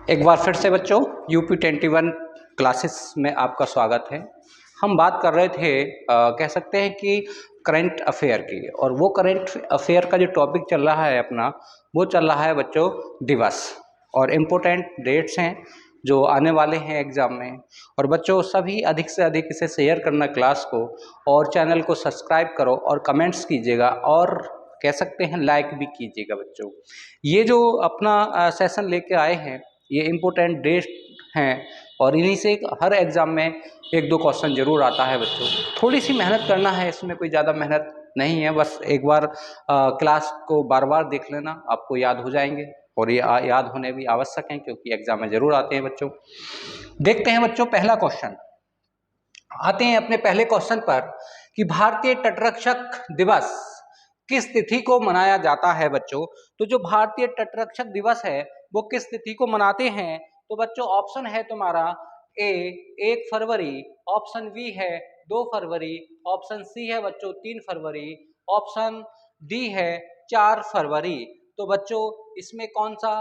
एक बार फिर से बच्चों UP21 क्लासेस में आपका स्वागत है। हम बात कर रहे थे कह सकते हैं कि करंट अफेयर की, और वो करंट अफेयर का जो टॉपिक चल रहा है अपना, वो चल रहा है बच्चों दिवस, और इम्पोर्टेंट डेट्स हैं जो आने वाले हैं एग्ज़ाम में। और बच्चों सभी अधिक से अधिक इसे शेयर करना क्लास को, और चैनल को सब्सक्राइब करो और कमेंट्स कीजिएगा, और कह सकते हैं लाइक भी कीजिएगा बच्चों। ये जो अपना सेशन लेके आए हैं, ये इम्पोर्टेंट डेट हैं, और इन्हीं से हर एग्ज़ाम में एक दो क्वेश्चन ज़रूर आता है बच्चों। थोड़ी सी मेहनत करना है, इसमें कोई ज़्यादा मेहनत नहीं है, बस एक बार क्लास को बार बार देख लेना, आपको याद हो जाएंगे, और ये याद होने भी आवश्यक हैं क्योंकि एग्ज़ाम में ज़रूर आते हैं बच्चों। देखते हैं बच्चों पहला क्वेश्चन। आते हैं अपने पहले क्वेश्चन पर कि भारतीय तटरक्षक दिवस किस तिथि को मनाया जाता है बच्चों। तो जो भारतीय तटरक्षक दिवस है वो किस तिथि को मनाते हैं, तो बच्चों ऑप्शन है तुम्हारा ए 1 फरवरी, ऑप्शन बी है 2 फरवरी, ऑप्शन सी है बच्चों 3 फरवरी, ऑप्शन डी है 4 फरवरी। तो बच्चों इसमें कौन सा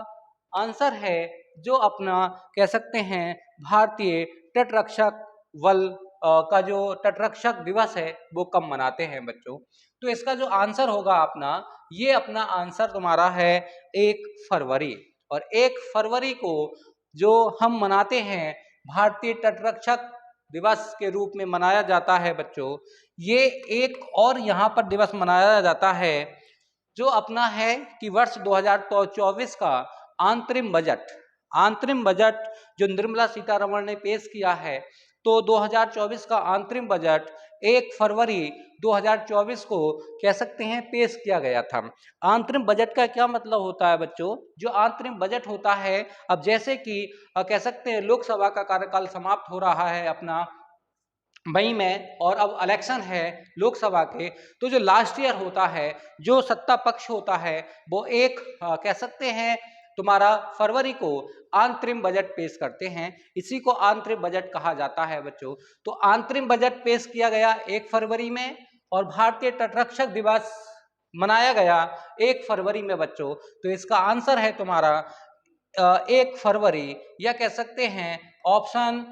आंसर है जो अपना कह सकते हैं भारतीय तटरक्षक बल का जो तटरक्षक दिवस है वो कब मनाते हैं बच्चों। तो इसका जो आंसर होगा अपना, ये अपना आंसर तुम्हारा है 1 फरवरी। और 1 फरवरी को जो हम मनाते हैं भारतीय तटरक्षक दिवस के रूप में मनाया जाता है बच्चों। ये एक और यहाँ पर दिवस मनाया जाता है जो अपना है कि वर्ष 2024 का आंतरिम बजट जो निर्मला सीतारमण ने पेश किया है, तो 2024 का आंतरिम बजट 1 फरवरी 2024 को कह सकते हैं पेश किया गया था। आंतरिम बजट का क्या मतलब होता है बच्चों? जो आंतरिम बजट होता है, अब जैसे कि कह सकते हैं लोकसभा का कार्यकाल समाप्त हो रहा है अपना मई में, और अब इलेक्शन है लोकसभा के, तो जो लास्ट ईयर होता है, जो सत्ता पक्ष होता है, वो एक कह सकते हैं तुम्हारा फरवरी को आंतरिम बजट पेश करते हैं। इसी को आंतरिम बजट कहा जाता है बच्चों। तो आंतरिम बजट पेश किया गया 1 फरवरी में, और भारतीय तटरक्षक दिवस मनाया गया 1 फरवरी में बच्चों। तो इसका आंसर है तुम्हारा 1 फरवरी, या कह सकते हैं ऑप्शन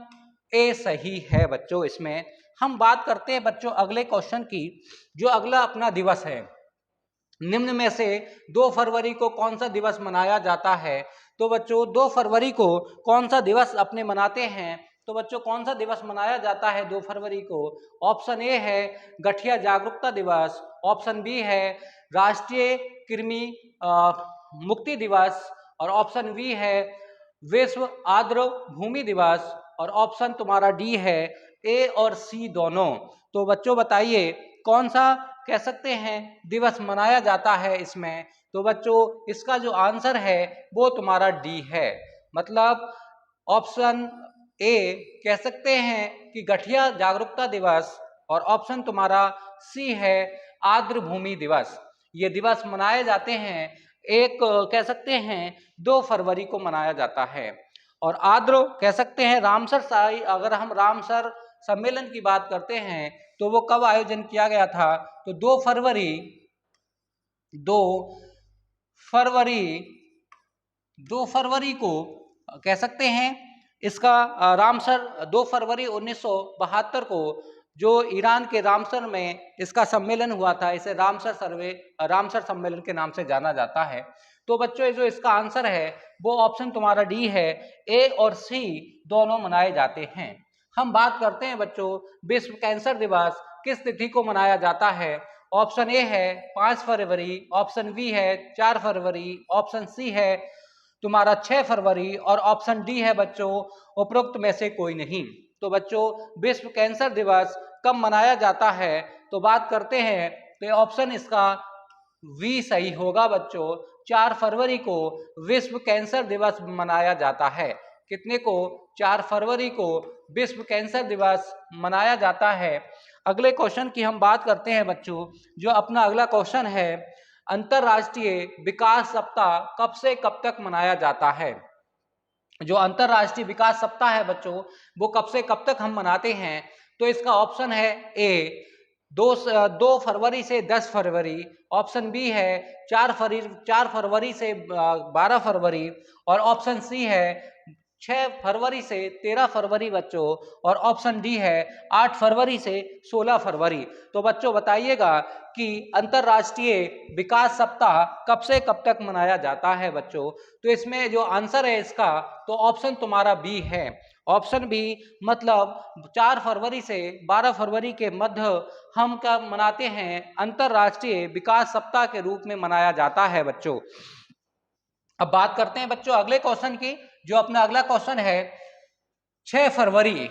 ए सही है बच्चों। इसमें हम बात करते हैं बच्चों अगले क्वेश्चन की। जो अगला अपना दिवस है, निम्न में से 2 फरवरी को कौन सा दिवस मनाया जाता है। तो बच्चों 2 फरवरी को कौन सा दिवस अपने मनाते हैं, तो बच्चों कौन सा दिवस मनाया जाता है 2 फरवरी को? ऑप्शन ए है गठिया जागरूकता दिवस, ऑप्शन बी है राष्ट्रीय कृमि मुक्ति दिवस, और ऑप्शन बी है विश्व आर्द्र भूमि दिवस, और ऑप्शन तुम्हारा डी है ए और सी दोनों। तो बच्चों बताइए कौन सा कह सकते हैं दिवस मनाया जाता है इसमें। तो बच्चों इसका जो आंसर है वो तुम्हारा डी है, मतलब ऑप्शन ए कह सकते हैं कि गठिया जागरूकता दिवस, और ऑप्शन तुम्हारा सी है आर्द्र भूमि दिवस। ये दिवस मनाए जाते हैं एक कह सकते हैं 2 फरवरी को मनाया जाता है। और आर्द्र कह सकते हैं रामसर साई, अगर हम रामसर सम्मेलन की बात करते हैं तो वो कब आयोजन किया गया था, तो 2 फरवरी 2 फरवरी को कह सकते हैं इसका रामसर 2 फरवरी 1972 को जो ईरान के रामसर में इसका सम्मेलन हुआ था, इसे रामसर सम्मेलन के नाम से जाना जाता है। तो बच्चों जो इसका आंसर है वो ऑप्शन तुम्हारा डी है, ए और सी दोनों मनाए जाते हैं। हम बात करते हैं बच्चों विश्व कैंसर दिवस किस तिथि को मनाया जाता है। ऑप्शन ए है 5 फरवरी, ऑप्शन बी है 4 फरवरी, ऑप्शन सी है तुम्हारा 6 फरवरी, और ऑप्शन डी है बच्चों उपरोक्त में से कोई नहीं। तो बच्चों विश्व कैंसर दिवस कब मनाया जाता है, तो बात करते हैं तो ऑप्शन इसका वी सही होगा बच्चों। 4 फरवरी को विश्व कैंसर दिवस मनाया जाता है। कितने को? 4 फरवरी को विश्व कैंसर दिवस मनाया जाता है। अगले क्वेश्चन की हम बात करते हैं बच्चों। जो अपना अगला क्वेश्चन है, अंतरराष्ट्रीय विकास सप्ताह कब से कब तक मनाया जाता है। जो अंतरराष्ट्रीय विकास सप्ताह है बच्चों वो कब से कब तक हम मनाते हैं, तो इसका ऑप्शन है ए 2 फरवरी से 10 फरवरी, ऑप्शन बी है 4 फरवरी से 12 फरवरी, और ऑप्शन सी है 6 फरवरी से 13 फरवरी बच्चों, और ऑप्शन डी है 8 फरवरी से 16 फरवरी। तो बच्चों बताइएगा कि अंतरराष्ट्रीय विकास सप्ताह कब से कब तक मनाया जाता है बच्चों। तो इसमें जो आंसर है इसका, तो ऑप्शन तुम्हारा बी है, ऑप्शन बी, मतलब 4 फरवरी से 12 फरवरी के मध्य हम कब मनाते हैं, अंतरराष्ट्रीय विकास सप्ताह के रूप में मनाया जाता है बच्चों। अब बात करते हैं बच्चों अगले क्वेश्चन की, जो अपना अगला क्वेश्चन है 6 फरवरी,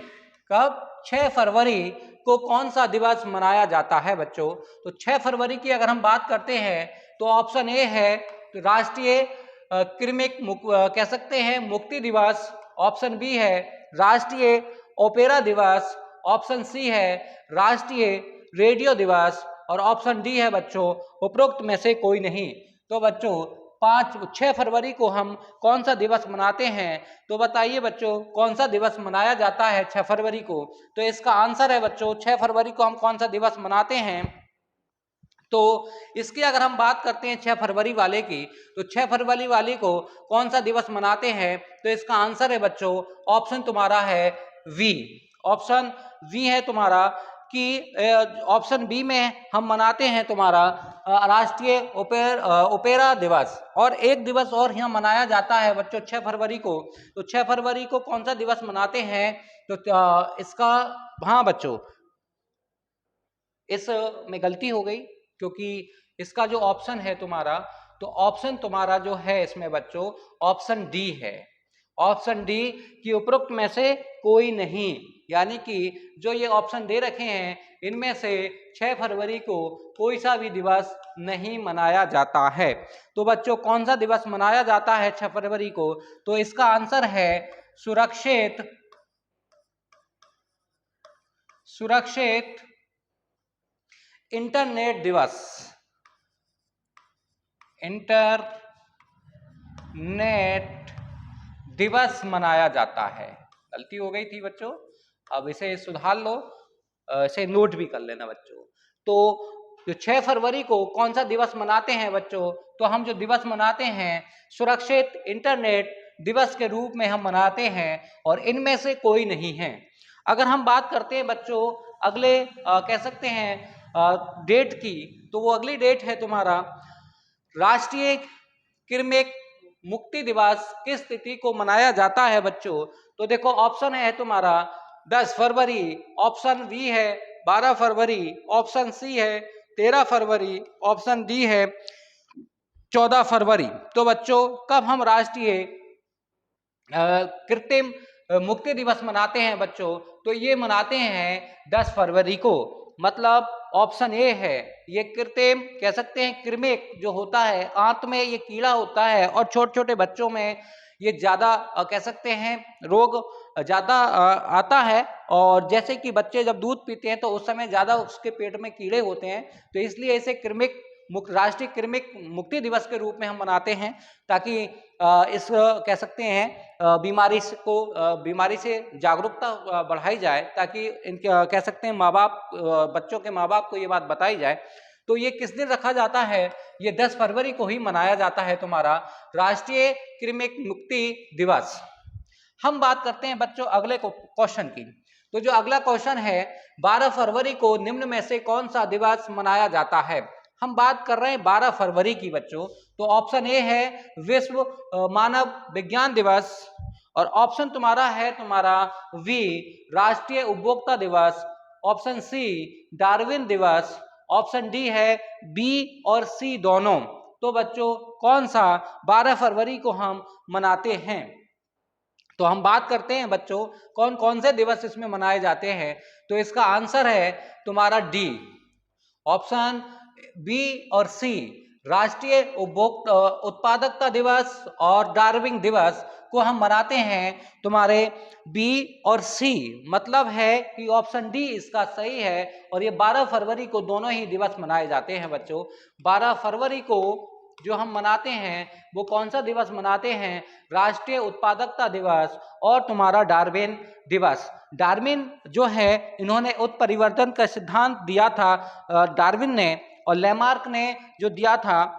कब 6 फरवरी को कौन सा दिवस मनाया जाता है बच्चों। तो 6 फरवरी की अगर हम बात करते हैं तो ऑप्शन ए है राष्ट्रीय कृमिक कह सकते हैं मुक्ति दिवस, ऑप्शन बी है राष्ट्रीय ओपेरा दिवस, ऑप्शन सी है राष्ट्रीय रेडियो दिवस, और ऑप्शन डी है बच्चों उपरोक्त में से कोई नहीं। तो बच्चों 6 फरवरी को हम कौन सा दिवस मनाते हैं, तो बताइए बच्चों कौन सा दिवस मनाया जाता है 6 फरवरी को। तो इसका आंसर है बच्चों 6 फरवरी को हम कौन सा दिवस मनाते हैं। तो इसकी अगर हम बात करते हैं 6 फरवरी वाले की, तो 6 फरवरी वाली को कौन सा दिवस मनाते हैं, तो इसका आंसर है बच्चों ऑप्शन तुम्हारा है वी, ऑप्शन वी है तुम्हारा कि ऑप्शन बी में हम मनाते हैं तुम्हारा राष्ट्रीय ओपेरा दिवस। और एक दिवस और यहाँ मनाया जाता है बच्चों 6 फरवरी को। तो 6 फरवरी को कौन सा दिवस मनाते हैं, तो इसका, हाँ बच्चों इस में गलती हो गई, क्योंकि इसका जो ऑप्शन है तुम्हारा, तो ऑप्शन तुम्हारा जो है इसमें बच्चों ऑप्शन डी है, ऑप्शन डी कि उपरोक्त में से कोई नहीं, यानी कि जो ये ऑप्शन दे रखे हैं इनमें से 6 फरवरी को कोई सा भी दिवस नहीं मनाया जाता है। तो बच्चों कौन सा दिवस मनाया जाता है 6 फरवरी को, तो इसका आंसर है सुरक्षित इंटरनेट दिवस, इंटरनेट दिवस मनाया जाता है। गलती हो गई थी बच्चों, अब इसे सुधार लो, इसे नोट भी कर लेना बच्चों। तो जो 6 फरवरी को कौन सा दिवस मनाते हैं बच्चों, तो हम जो दिवस मनाते हैं सुरक्षित इंटरनेट दिवस के रूप में हम मनाते हैं, और इनमें से कोई नहीं है। अगर हम बात करते हैं बच्चों अगले कह सकते हैं डेट की, तो वो अगली डेट है तुम्हारा राष्ट्रीय कृमिक मुक्ति दिवस किस तिथि को मनाया जाता है बच्चों। तो देखो ऑप्शन है तुम्हारा 10 फरवरी, ऑप्शन बी है 12 फरवरी, ऑप्शन सी है 13 फरवरी, ऑप्शन डी है 14 फरवरी। तो बच्चों कब हम राष्ट्रीय कृत्रिम मुक्ति दिवस मनाते हैं बच्चों, तो ये मनाते हैं 10 फरवरी को, मतलब ऑप्शन ए है ये कृत्रिम कह सकते हैं कृमिक जो होता है, आंत में ये कीड़ा होता है और छोटे छोटे बच्चों में ये ज़्यादा कह सकते हैं रोग ज़्यादा आता है, और जैसे कि बच्चे जब दूध पीते हैं तो उस समय ज़्यादा उसके पेट में कीड़े होते हैं, तो इसलिए इसे कृमिक राष्ट्रीय कृमिक मुक्ति दिवस के रूप में हम मनाते हैं, ताकि इस कह सकते हैं बीमारी से जागरूकता बढ़ाई जाए, ताकि इनके कह सकते हैं माँ बाप बच्चों के माँ बाप को ये बात बताई जाए। तो ये किस दिन रखा जाता है, ये 10 फरवरी को ही मनाया जाता है तुम्हारा राष्ट्रीय कृमिक मुक्ति दिवस। हम बात करते हैं बच्चों अगले क्वेश्चन की। तो जो अगला क्वेश्चन है 12 फरवरी को निम्न में से कौन सा दिवस मनाया जाता है। हम बात कर रहे हैं 12 फरवरी की बच्चों, तो ऑप्शन ए है विश्व मानव विज्ञान दिवस, और ऑप्शन तुम्हारा है तुम्हारा वी राष्ट्रीय उपभोक्ता दिवस, ऑप्शन सी डार्विन दिवस, ऑप्शन डी है बी और सी दोनों। तो बच्चों कौन सा 12 फरवरी को हम मनाते हैं, तो हम बात करते हैं बच्चों कौन कौन से दिवस इसमें मनाए जाते हैं। तो इसका आंसर है तुम्हारा डी, ऑप्शन बी और सी राष्ट्रीय उपभोक्ता उत्पादकता दिवस और डार्विन दिवस को हम मनाते हैं तुम्हारे बी और सी, मतलब है कि ऑप्शन डी इसका सही है, और ये 12 फरवरी को दोनों ही दिवस मनाए जाते हैं बच्चों। 12 फरवरी को जो हम मनाते हैं वो कौन सा दिवस मनाते हैं? राष्ट्रीय उत्पादकता दिवस और तुम्हारा डार्विन दिवस। डार्विन जो है इन्होंने उत्परिवर्तन का सिद्धांत दिया था डार्विन ने, और लेमार्क ने जो दिया था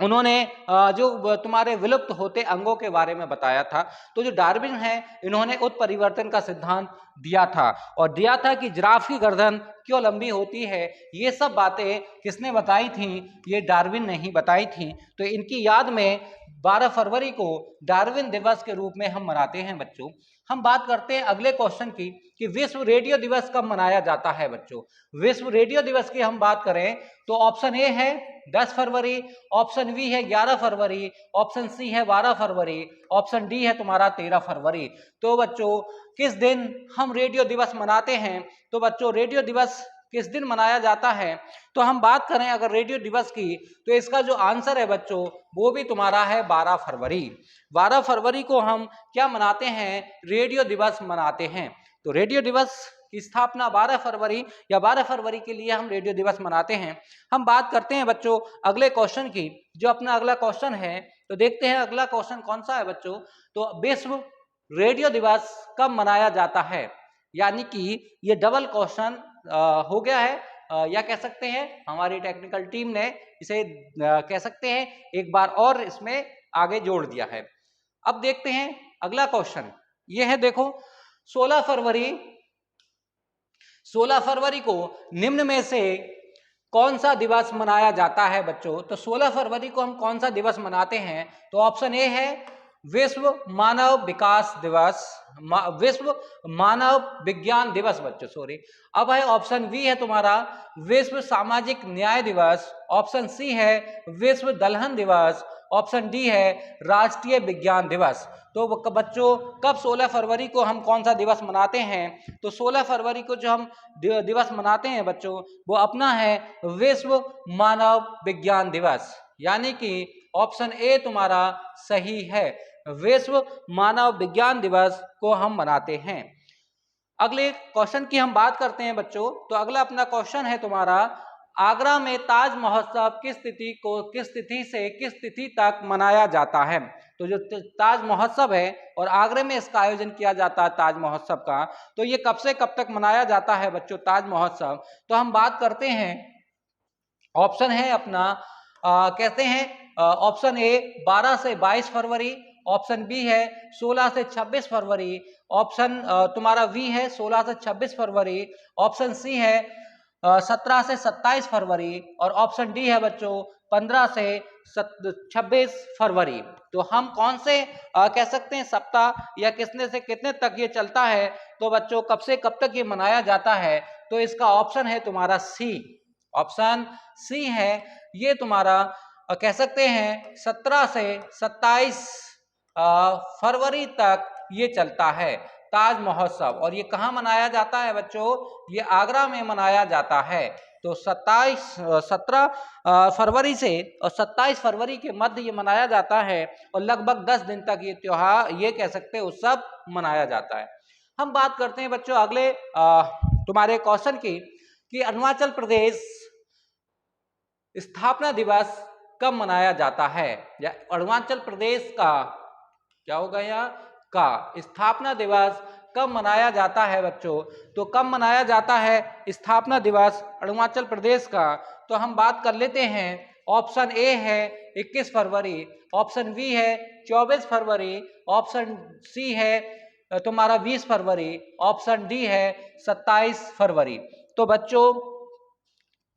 उन्होंने जो तुम्हारे विलुप्त होते अंगों के बारे में बताया था। तो जो डार्विन है इन्होंने उत्परिवर्तन का सिद्धांत दिया था, और दिया था कि जिराफ की गर्दन क्यों लंबी होती है। ये सब बातें किसने बताई थी? ये डार्विन ने ही बताई थी। तो इनकी याद में 12 फरवरी को डार्विन दिवस के रूप में हम मनाते हैं बच्चों। हम बात करते हैं अगले क्वेश्चन की कि विश्व रेडियो दिवस कब मनाया जाता है बच्चों। विश्व रेडियो दिवस की हम बात करें तो ऑप्शन ए है 10 फरवरी, ऑप्शन बी है 11 फरवरी, ऑप्शन सी है 12 फरवरी, ऑप्शन डी है तुम्हारा 13 फरवरी। तो बच्चों किस दिन हम रेडियो दिवस मनाते हैं? तो बच्चों रेडियो दिवस किस दिन मनाया जाता है? तो हम बात करें अगर रेडियो दिवस की तो इसका जो आंसर है बच्चों वो भी तुम्हारा है 12 फरवरी। 12 फरवरी को हम क्या मनाते हैं? रेडियो दिवस मनाते हैं। तो रेडियो दिवस की स्थापना 12 फरवरी या 12 फरवरी के लिए हम रेडियो दिवस मनाते हैं। हम बात करते हैं बच्चों अगले क्वेश्चन की, जो अपना अगला क्वेश्चन है। तो देखते हैं अगला क्वेश्चन कौन सा है बच्चों। तो विश्व रेडियो दिवस कब मनाया जाता है? यानी कि ये डबल क्वेश्चन हो गया है, या कह सकते हैं हमारी टेक्निकल टीम ने इसे कह सकते हैं एक बार और इसमें आगे जोड़ दिया है। अब देखते हैं अगला क्वेश्चन ये है, देखो 16 फरवरी को निम्न में से कौन सा दिवस मनाया जाता है बच्चों। तो 16 फरवरी को हम कौन सा दिवस मनाते हैं? तो ऑप्शन ए है विश्व मानव विकास दिवस, विश्व मानव विज्ञान दिवस बच्चों, सॉरी। अब है ऑप्शन बी है तुम्हारा विश्व सामाजिक न्याय दिवस, ऑप्शन सी है विश्व दलहन दिवस, ऑप्शन डी है राष्ट्रीय विज्ञान दिवस। तो बच्चों कब 16 फरवरी को हम कौन सा दिवस मनाते हैं? तो 16 फरवरी को जो हम दिवस मनाते हैं बच्चों वो अपना है विश्व मानव विज्ञान दिवस, यानी कि ऑप्शन ए तुम्हारा सही है, विश्व मानव विज्ञान दिवस को हम मनाते हैं। अगले क्वेश्चन की हम बात करते हैं बच्चों। तो अगला अपना क्वेश्चन है तुम्हारा आगरा में ताज महोत्सव किस तिथि से किस तिथि तक मनाया जाता है। तो जो ताज महोत्सव है और आगरे में इसका आयोजन किया जाता है ताज महोत्सव का, तो ये कब से कब तक मनाया जाता है बच्चों ताज महोत्सव। तो हम बात करते हैं, ऑप्शन है अपना कहते हैं ऑप्शन ए 12 से 22 फरवरी, ऑप्शन बी है 16 से 26 फरवरी, ऑप्शन तुम्हारा वी है 16 से 26 फरवरी, ऑप्शन सी है 17 से 27 फरवरी, और ऑप्शन डी है बच्चों 15 से 26 फरवरी। तो हम कौन से कह सकते हैं सप्ताह या कितने से कितने तक ये चलता है? तो बच्चों कब से कब तक ये मनाया जाता है? तो इसका ऑप्शन है तुम्हारा सी, ऑप्शन सी है ये तुम्हारा कह सकते हैं 17 से 27 फरवरी तक ये चलता है ताज महोत्सव। और ये कहाँ मनाया जाता है बच्चों? ये आगरा में मनाया जाता है। तो 17 फरवरी से और 27 फरवरी के मध्य ये मनाया जाता है, और लगभग 10 दिन तक ये त्योहार ये कह सकते हैं उत्सव मनाया जाता है। हम बात करते हैं बच्चों अगले तुम्हारे क्वेश्चन की कि अरुणाचल प्रदेश स्थापना दिवस कब मनाया जाता है, या अरुणाचल प्रदेश का क्या होगा यहाँ का स्थापना दिवस कब मनाया जाता है बच्चों। तो कब मनाया जाता है स्थापना दिवस अरुणाचल प्रदेश का? तो हम बात कर लेते हैं, ऑप्शन ए है 21 फरवरी, ऑप्शन बी है 24 फरवरी, ऑप्शन सी है तुम्हारा 20 फरवरी, ऑप्शन डी है 27 फरवरी। तो बच्चों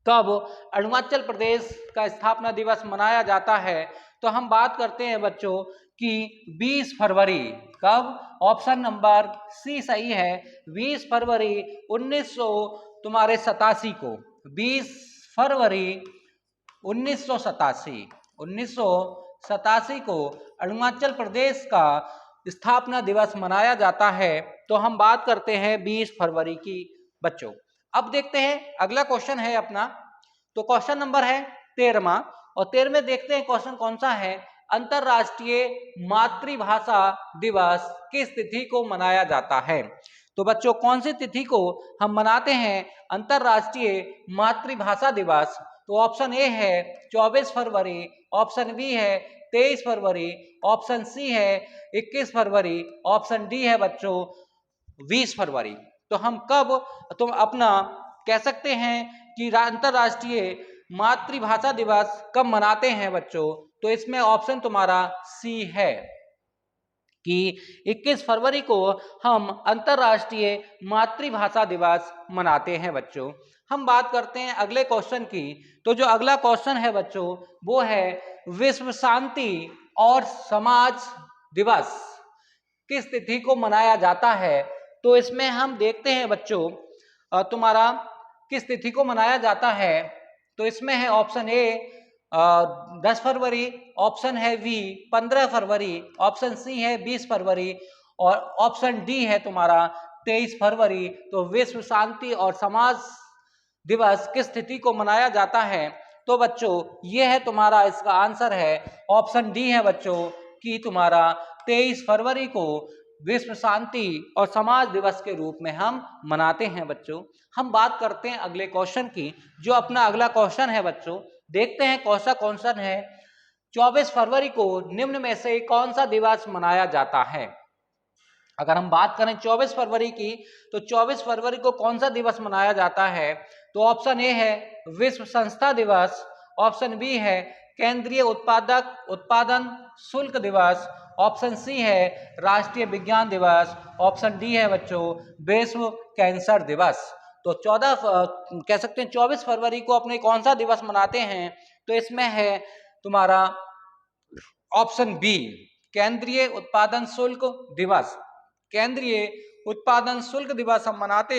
कब अरुणाचल प्रदेश का स्थापना दिवस मनाया जाता है? तो हम बात करते हैं बच्चों कि 20 फरवरी। कब? ऑप्शन नंबर सी सही है, 20 फरवरी 1987 को, 20 फरवरी 1987 को अरुणाचल प्रदेश का स्थापना दिवस मनाया जाता है। तो हम बात करते हैं 20 फरवरी की बच्चों। अब देखते हैं अगला क्वेश्चन है अपना, तो क्वेश्चन नंबर है 13वां, और 13वें देखते हैं क्वेश्चन कौन सा है। अंतरराष्ट्रीय मातृभाषा दिवस किस तिथि को मनाया जाता है? तो बच्चों कौन सी तिथि को हम मनाते हैं अंतरराष्ट्रीय मातृभाषा दिवस? तो ऑप्शन ए है 24 फरवरी, ऑप्शन बी है 23 फरवरी, ऑप्शन सी है 21 फरवरी, ऑप्शन डी है बच्चों 20 फरवरी। तो हम कब तुम अपना कह सकते हैं कि अंतरराष्ट्रीय मातृभाषा दिवस कब मनाते हैं बच्चों? तो इसमें ऑप्शन तुम्हारा सी है कि 21 फरवरी को हम अंतरराष्ट्रीय मातृभाषा दिवस मनाते हैं बच्चों। हम बात करते हैं अगले क्वेश्चन की। तो जो अगला क्वेश्चन है बच्चों वो है विश्व शांति और समाज दिवस किस तिथि को मनाया जाता है? तो इसमें हम देखते हैं बच्चों तुम्हारा किस तिथि को मनाया जाता है। तो इसमें है ऑप्शन ए 10 फरवरी, ऑप्शन है बी 15 फरवरी, ऑप्शन सी है 20 फरवरी और ऑप्शन डी है तुम्हारा 23 फरवरी। तो विश्व शांति और समाज दिवस किस तिथि को मनाया जाता है? तो बच्चों ये है तुम्हारा, इसका आंसर है ऑप्शन डी है बच्चों कि तुम्हारा 23 फरवरी को विश्व शांति और समाज दिवस के रूप में हम मनाते हैं बच्चों। हम बात करते हैं अगले क्वेश्चन की। जो अपना अगला क्वेश्चन है बच्चों, देखते हैं कौन सा क्वेश्चन है। 24 फरवरी को निम्न में से कौन सा दिवस मनाया जाता है? अगर हम बात करें 24 फरवरी की, तो 24 फरवरी को कौन सा दिवस मनाया जाता है? तो ऑप्शन ए है विश्व संस्था दिवस, ऑप्शन बी है केंद्रीय उत्पादन शुल्क दिवस, ऑप्शन सी है राष्ट्रीय विज्ञान दिवस, ऑप्शन डी है बच्चों विश्व कैंसर दिवस। तो 14 कह सकते हैं 24 फरवरी को अपने कौन सा दिवस मनाते हैं? तो इसमें है तुम्हारा ऑप्शन बी केंद्रीय उत्पादन शुल्क दिवस। केंद्रीय उत्पादन शुल्क दिवस हम मनाते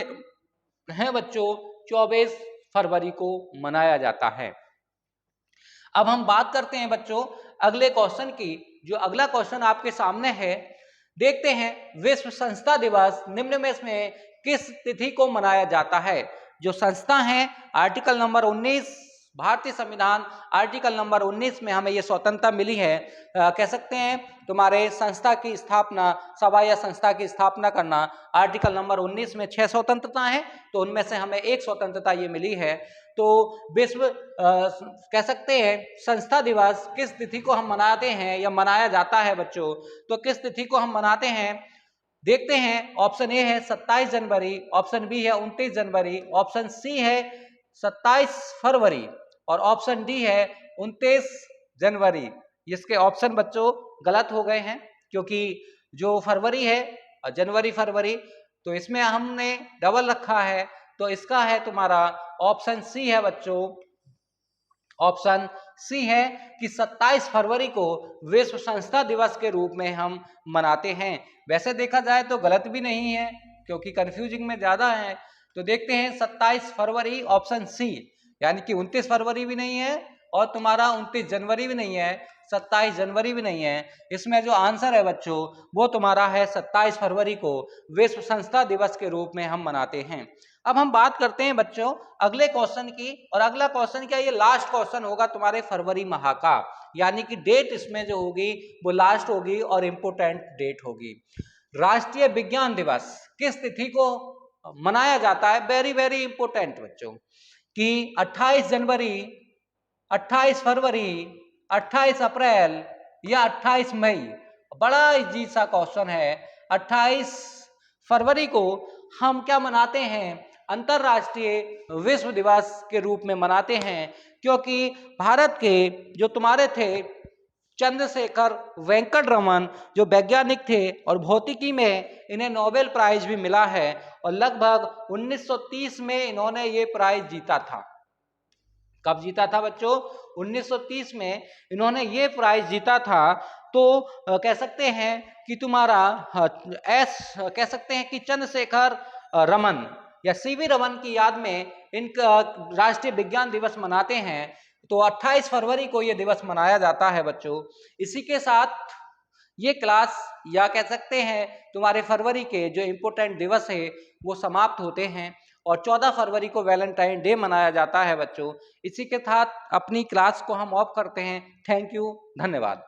हैं बच्चों 24 फरवरी को मनाया जाता है। अब हम बात करते हैं बच्चों अगले क्वेश्चन की। जो अगला क्वेश्चन आपके सामने है, देखते हैं विश्व संस्था दिवस निम्न में से किस तिथि को मनाया जाता है? जो संस्था है आर्टिकल नंबर 19 भारतीय संविधान आर्टिकल नंबर 19 में हमें ये स्वतंत्रता मिली है। कह सकते हैं तुम्हारे संस्था की स्थापना, सभा या संस्था की स्थापना करना, आर्टिकल नंबर 19 में 6 स्वतंत्रता है, तो उनमें से हमें एक स्वतंत्रता ये मिली है। तो विश्व कह सकते हैं संस्था दिवस किस तिथि को हम मनाते हैं या मनाया जाता है बच्चों? तो किस तिथि को हम मनाते हैं देखते हैं। ऑप्शन ए है 27 जनवरी, ऑप्शन बी है 29 जनवरी, ऑप्शन सी है 27 फरवरी और ऑप्शन डी है 29 जनवरी। इसके ऑप्शन बच्चों गलत हो गए हैं क्योंकि जो फरवरी है जनवरी फरवरी, तो इसमें हमने डबल रखा है। तो इसका है तुम्हारा ऑप्शन सी है बच्चों, ऑप्शन सी है कि 27 फरवरी को विश्व संस्था दिवस के रूप में हम मनाते हैं। वैसे देखा जाए तो गलत भी नहीं है क्योंकि कंफ्यूजिंग में ज्यादा है। तो देखते हैं 27 फरवरी ऑप्शन सी, यानी कि 29 फरवरी भी नहीं है और तुम्हारा 29 जनवरी भी नहीं है, 27 जनवरी भी नहीं है। इसमें जो आंसर है बच्चों वो तुम्हारा है 27 फरवरी को विश्व संस्था दिवस के रूप में हम मनाते हैं। अब हम बात करते हैं बच्चों अगले क्वेश्चन की, और अगला क्वेश्चन क्या, ये लास्ट क्वेश्चन होगा तुम्हारे फरवरी माह का, यानी कि डेट इसमें जो होगी वो लास्ट होगी और इम्पोर्टेंट डेट होगी। राष्ट्रीय विज्ञान दिवस किस तिथि को मनाया जाता है? वेरी वेरी इंपोर्टेंट बच्चों कि 28 जनवरी, 28 फरवरी, 28 अप्रैल या 28 मई। बड़ा इजी सा क्वेश्चन है। 28 फरवरी को हम क्या मनाते हैं? अंतरराष्ट्रीय विश्व दिवस के रूप में मनाते हैं क्योंकि भारत के जो तुम्हारे थे चंद्रशेखर वेंकट रमन जो वैज्ञानिक थे और भौतिकी में इन्हें नोबेल प्राइज भी मिला है और लगभग 1930 में इन्होंने ये प्राइज जीता था। कब जीता था बच्चों? 1930 में इन्होंने ये प्राइज जीता था। तो कह सकते हैं कि तुम्हारा कह सकते हैं कि चंद्रशेखर रमन या सीवी रमन की याद में इनका राष्ट्रीय विज्ञान दिवस मनाते हैं। तो 28 फरवरी को ये दिवस मनाया जाता है बच्चों। इसी के साथ ये क्लास या कह सकते हैं तुम्हारे फरवरी के जो इम्पोर्टेंट दिवस है वो समाप्त होते हैं और 14 फरवरी को वैलेंटाइन डे मनाया जाता है बच्चों। इसी के साथ अपनी क्लास को हम ऑफ करते हैं। थैंक यू, धन्यवाद।